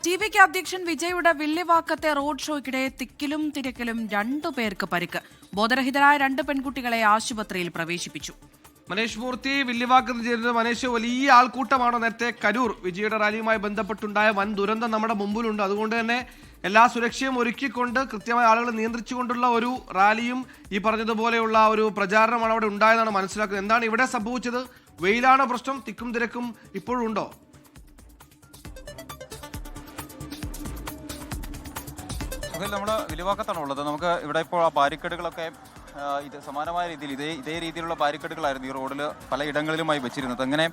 ടി.വി.കെ അധ്യക്ഷൻ വിജയുടെ വില്ലിവാക്കത്തെ റോഡ് ഷോയ്ക്കിടെ തിക്കിലും തിരക്കിലും 2 പേർക്ക് പരിക്ക്. ബോധരഹിതരായ 2 പെൺകുട്ടികളെ ആശുപത്രിയിൽ പ്രവേശിപ്പിച്ചു. മനേഷ് മൂർത്തി, വില്ലിവാക്കത്ത് ചേരുന്നത് മനേഷ്, വലിയ ആൾക്കൂട്ടമാണോ? നേരത്തെ കരൂർ വിജയുടെ റാലിയുമായി ബന്ധപ്പെട്ടുണ്ടായ വൻ ദുരന്തം നമ്മുടെ മുമ്പിലുണ്ട്. അതുകൊണ്ട് തന്നെ എല്ലാ സുരക്ഷയും ഒരുക്കിക്കൊണ്ട് കൃത്യമായ ആളുകളെ നിയന്ത്രിച്ചുകൊണ്ടുള്ള ഒരു റാലിയും ഈ പറഞ്ഞതുപോലെയുള്ള ഒരു പ്രചാരണമാണ് അവിടെ ഉണ്ടായതാണ് മനസ്സിലാക്കുന്നത്. എന്താണ് ഇവിടെ സംഭവിച്ചത്? വെയിലാണോ പ്രശ്നം? തിക്കും തിരക്കും ഇപ്പോഴും ഉണ്ടോ? നമ്മൾ വില്ലിവാക്കത്താണ് ഉള്ളത്. നമുക്ക് ഇവിടെ ഇപ്പോൾ ആ ബാരിക്കേഡുകളൊക്കെ ഇത് സമാനമായ രീതിയിൽ ഇതേ രീതിയിലുള്ള ബാരിക്കേഡുകളായിരുന്നു ഈ റോഡിൽ പലയിടങ്ങളിലുമായി വെച്ചിരുന്നത്. അങ്ങനെ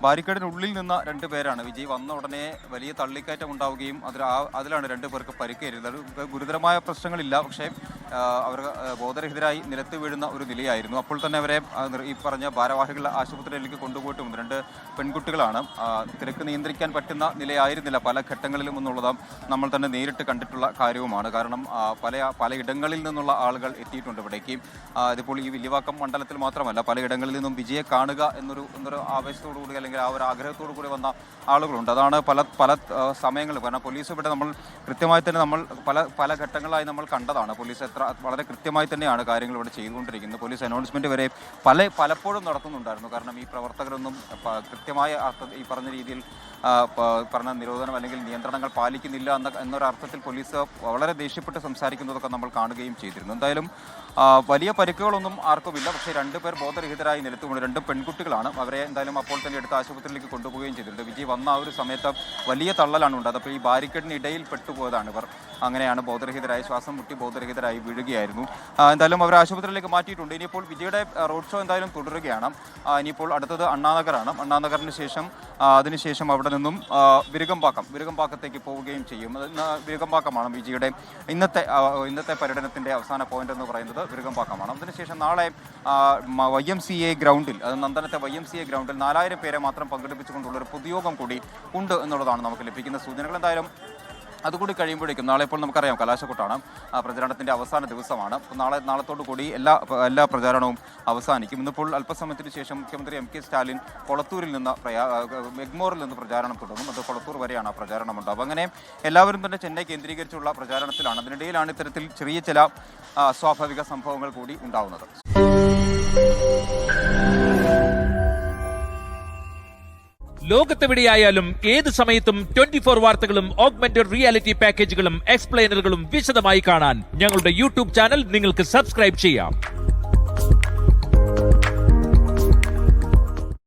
ബാരിക്കേഡിനുള്ളിൽ നിന്ന 2 പേരാണ്. വിജയ് വന്ന ഉടനെ വലിയ തള്ളിക്കയറ്റം ഉണ്ടാവുകയും അതിലാണ് 2 പേർക്ക് പരിക്കേറ്റത്. ഗുരുതരമായ പ്രശ്നങ്ങളില്ല, പക്ഷേ അവർ ബോധരഹിതരായി നിലത്ത് വീഴുന്ന ഒരു നിലയായിരുന്നു. അപ്പോൾ തന്നെ അവരെ ഈ പറഞ്ഞ ഭാരവാഹികൾ ആശുപത്രിയിലേക്ക് കൊണ്ടുപോയിട്ടുമുണ്ട്. 2 പെൺകുട്ടികളാണ്. തിരക്ക് നിയന്ത്രിക്കാൻ പറ്റുന്ന നിലയായിരുന്നില്ല പല ഘട്ടങ്ങളിലും എന്നുള്ളത് നമ്മൾ തന്നെ നേരിട്ട് കണ്ടിട്ടുള്ള കാര്യവുമാണ്. കാരണം പലയിടങ്ങളിൽ നിന്നുള്ള ആളുകൾ എത്തിയിട്ടുണ്ട് ഇവിടേക്ക്. ഇതിപ്പോൾ ഈ വില്ലിവാക്കം മണ്ഡലത്തിൽ മാത്രമല്ല, പലയിടങ്ങളിൽ നിന്നും വിജയെ കാണുക എന്നൊരു ആവേശത്തോടു കൂടി അല്ലെങ്കിൽ ആ ഒരു ആഗ്രഹത്തോടു കൂടി വന്ന ആളുകളുണ്ട്. അതാണ് പല സമയങ്ങളിൽ. കാരണം പോലീസ് ഇവിടെ നമ്മൾ കൃത്യമായി തന്നെ നമ്മൾ പല ഘട്ടങ്ങളായി നമ്മൾ കണ്ടതാണ്. പോലീസ് വളരെ കൃത്യമായി തന്നെയാണ് കാര്യങ്ങൾ ഇവിടെ ചെയ്തുകൊണ്ടിരിക്കുന്നത്. പോലീസ് അനൗൺസ്മെന്റ് വരെ പലപ്പോഴും നടത്തുന്നുണ്ടായിരുന്നു. കാരണം ഈ പ്രവർത്തകരൊന്നും കൃത്യമായ ഈ പറഞ്ഞ രീതിയിൽ പറഞ്ഞ നിരോധനം അല്ലെങ്കിൽ നിയന്ത്രണങ്ങൾ പാലിക്കുന്നില്ല എന്നൊരർത്ഥത്തിൽ പോലീസ് വളരെ ദേഷ്യപ്പെട്ട് സംസാരിക്കുന്നതൊക്കെ നമ്മൾ കാണുകയും ചെയ്തിരുന്നു. എന്തായാലും വലിയ പരിക്കുകളൊന്നും ആർക്കുമില്ല. പക്ഷേ 2 പേർ ബോധരഹിതരായി നിലത്തുകൊണ്ട് 2 പെൺകുട്ടികളാണ്. അവരെ എന്തായാലും അപ്പോൾ തന്നെ എടുത്ത് ആശുപത്രിയിലേക്ക് കൊണ്ടുപോവുകയും ചെയ്തിട്ടുണ്ട്. വിജയ് വന്ന ആ ഒരു സമയത്ത് വലിയ തള്ളലാണ് ഉണ്ടായത്. അപ്പോൾ ഈ ബാരിക്കേഡിന് ഇടയിൽ പെട്ടുപോയതാണ് ഇവർ. അങ്ങനെയാണ് ബോധരഹിതരായി, ശ്വാസം മുട്ടി ബോധരഹിതരായി വീഴുകയായിരുന്നു. എന്തായാലും അവർ ആശുപത്രിയിലേക്ക് മാറ്റിയിട്ടുണ്ട്. ഇനിയിപ്പോൾ വിജയുടെ റോഡ് ഷോ എന്തായാലും തുടരുകയാണ്. ഇനിയിപ്പോൾ അടുത്തത് അണ്ണാനഗറാണ്. അണ്ണാനഗറിന് ശേഷം അതിനുശേഷം അവിടെ നിന്നും വിരുകമ്പാക്കത്തേക്ക് പോവുകയും ചെയ്യും. വിരുകമ്പാക്കമാണ് വിജയുടെ ഇന്നത്തെ പര്യടനത്തിന്റെ അവസാന പോയിന്റ് എന്ന് പറയുന്നത് വിരുകമ്പാക്കമാണ്. അതിനുശേഷം നാളെ YMCA ഗ്രൗണ്ടിൽ, അത് നന്ദനത്തെ YMCA ഗ്രൗണ്ടിൽ 4000 പേരെ മാത്രം പങ്കെടുപ്പിച്ചുകൊണ്ടുള്ളൊരു പൊതുയോഗം കൂടി ഉണ്ട് എന്നുള്ളതാണ് നമുക്ക് ലഭിക്കുന്ന സൂചനകൾ. എന്തായാലും അതുകൂടി കഴിയുമ്പോഴേക്കും നാളെ ഇപ്പോൾ നമുക്കറിയാം കലാശക്കൊട്ടാണ്, പ്രചാരണത്തിൻ്റെ അവസാന ദിവസമാണ്. നാളത്തോടു കൂടി എല്ലാ പ്രചാരണവും അവസാനിക്കും. ഇന്നിപ്പോൾ അല്പസമയത്തിന് ശേഷം മുഖ്യമന്ത്രി MK സ്റ്റാലിൻ കൊളത്തൂരിൽ നിന്ന് എഗ്മോറിൽ നിന്ന് പ്രചാരണം തുടങ്ങും. അത് കൊളത്തൂർ വരെയാണ് ആ പ്രചാരണം ഉണ്ടാവുക. അങ്ങനെ എല്ലാവരും തന്നെ ചെന്നൈ കേന്ദ്രീകരിച്ചുള്ള പ്രചാരണത്തിലാണ്. അതിനിടയിലാണ് ഇത്തരത്തിൽ ചെറിയ ചില സ്വാഭാവിക സംഭവങ്ങൾ കൂടി ഉണ്ടാവുന്നത്. ലോകത്തെവിടെയായാലും ഏത് സമയത്തും 24 വാർത്തകളും ഓഗ്മെന്റഡ് റിയാലിറ്റി പാക്കേജുകളും എക്സ്പ്ലെയിനറുകളും വിശദമായി കാണാൻ ഞങ്ങളുടെ യൂട്യൂബ് ചാനൽ നിങ്ങൾക്ക് സബ്സ്ക്രൈബ് ചെയ്യാം.